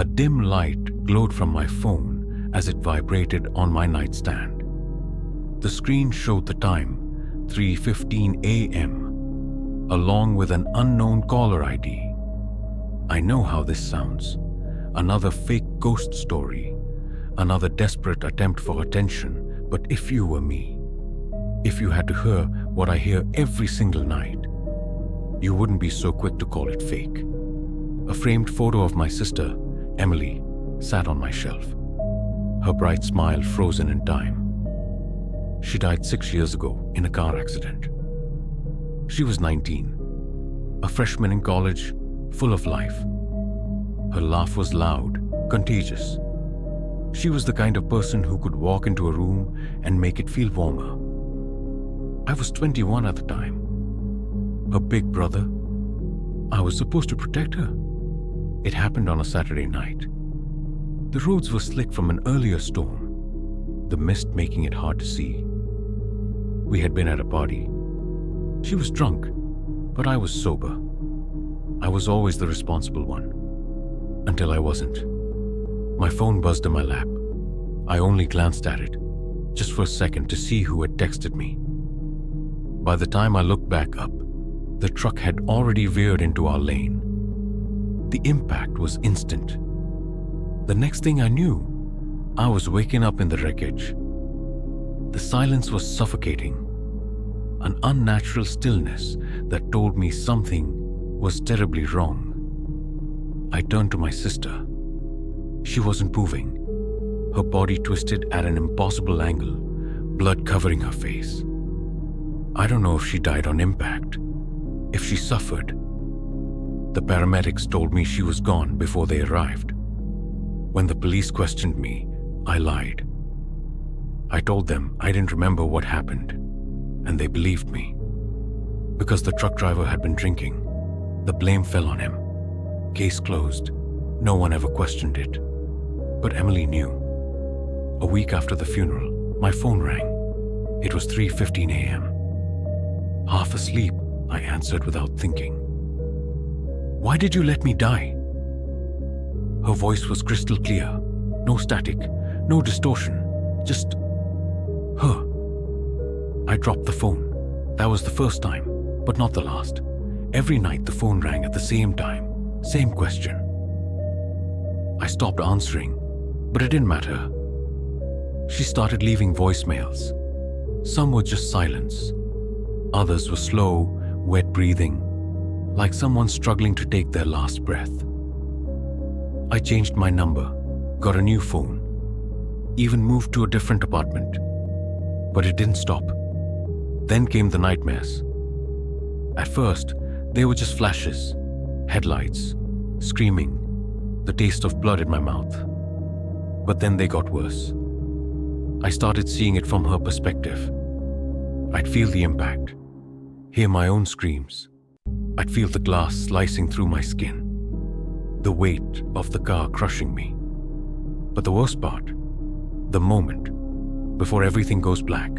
A dim light glowed from my phone as it vibrated on my nightstand. The screen showed the time, 3:15 a.m., along with an unknown caller ID. I know how this sounds. Another fake ghost story, another desperate attempt for attention. But if you were me, if you had to hear what I hear every single night, you wouldn't be so quick to call it fake. A framed photo of my sister, Emily, sat on my shelf, her bright smile frozen in time. She died 6 years ago in a car accident. She was 19, a freshman in college, full of life. Her laugh was loud, contagious. She was the kind of person who could walk into a room and make it feel warmer. I was 21 at the time. Her big brother. I was supposed to protect her. It happened on a Saturday night. The roads were slick from an earlier storm, the mist making it hard to see. We had been at a party. She was drunk, but I was sober. I was always the responsible one, until I wasn't. My phone buzzed in my lap. I only glanced at it, just for a second, to see who had texted me. By the time I looked back up, the truck had already veered into our lane. The impact was instant. The next thing I knew, I was waking up in the wreckage. The silence was suffocating, an unnatural stillness that told me something was terribly wrong. I turned to my sister. She wasn't moving, her body twisted at an impossible angle, blood covering her face. I don't know if she died on impact, if she suffered. The paramedics told me she was gone before they arrived. When the police questioned me, I lied. I told them I didn't remember what happened, and they believed me. Because the truck driver had been drinking, the blame fell on him. Case closed. No one ever questioned it. But Emily knew. A week after the funeral, my phone rang. It was 3:15 a.m. Half asleep, I answered without thinking. "Why did you let me die?" Her voice was crystal clear. No static, no distortion, just her. I dropped the phone. That was the first time, but not the last. Every night the phone rang at the same time, same question. I stopped answering, but it didn't matter. She started leaving voicemails. Some were just silence. Others were slow, wet breathing, like someone struggling to take their last breath. I changed my number, got a new phone, even moved to a different apartment. But it didn't stop. Then came the nightmares. At first, they were just flashes, headlights, screaming, the taste of blood in my mouth. But then they got worse. I started seeing it from her perspective. I'd feel the impact, hear my own screams. I'd feel the glass slicing through my skin, the weight of the car crushing me. But the worst part, the moment, before everything goes black,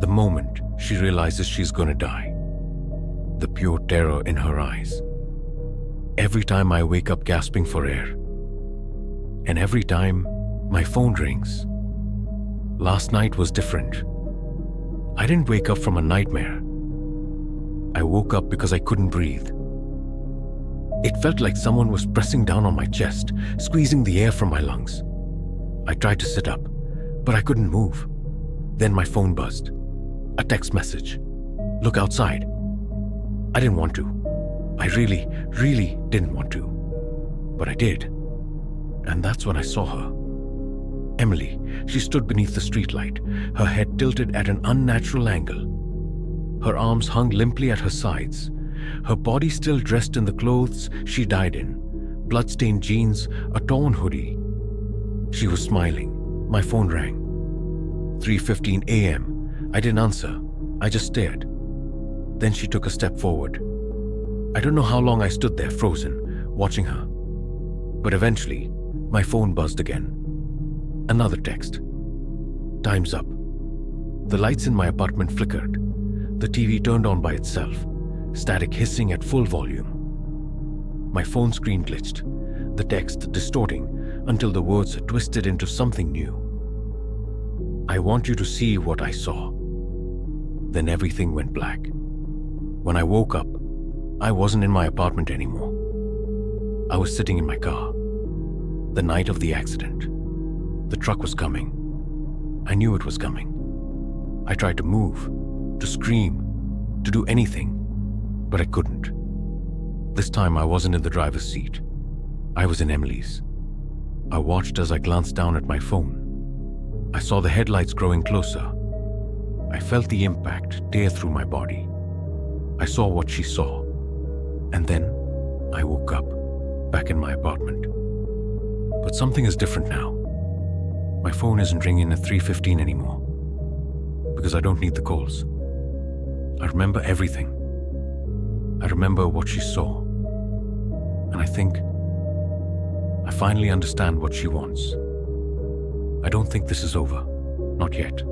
the moment she realizes she's gonna die, the pure terror in her eyes. Every time I wake up gasping for air, and every time my phone rings. Last night was different. I didn't wake up from a nightmare. I woke up because I couldn't breathe. It felt like someone was pressing down on my chest, squeezing the air from my lungs. I tried to sit up, but I couldn't move. Then my phone buzzed. A text message. "Look outside." I didn't want to. I really didn't want to. But I did. And that's when I saw her. Emily, she stood beneath the streetlight, her head tilted at an unnatural angle. Her arms hung limply at her sides, her body still dressed in the clothes she died in, blood-stained jeans, a torn hoodie. She was smiling. My phone rang. 3:15 a.m. I didn't answer. I just stared. Then she took a step forward. I don't know how long I stood there frozen, watching her. But eventually, my phone buzzed again. Another text. "Time's up." The lights in my apartment flickered. The TV turned on by itself, static hissing at full volume. My phone screen glitched. the text distorting until the words twisted into something new. "I want you to see what I saw." Then everything went black. When I woke up, I wasn't in my apartment anymore. I was sitting in my car. The night of the accident. The truck was coming. I knew it was coming. I tried to move, to scream, to do anything, but I couldn't. This time I wasn't in the driver's seat. I was in Emily's. I watched as I glanced down at my phone. I saw the headlights growing closer. I felt the impact tear through my body. I saw what she saw. And then I woke up, back in my apartment. But something is different now. My phone isn't ringing at 3:15 anymore. Because I don't need the calls. I remember everything. I remember what she saw. And I think I finally understand what she wants. I don't think this is over. Not yet.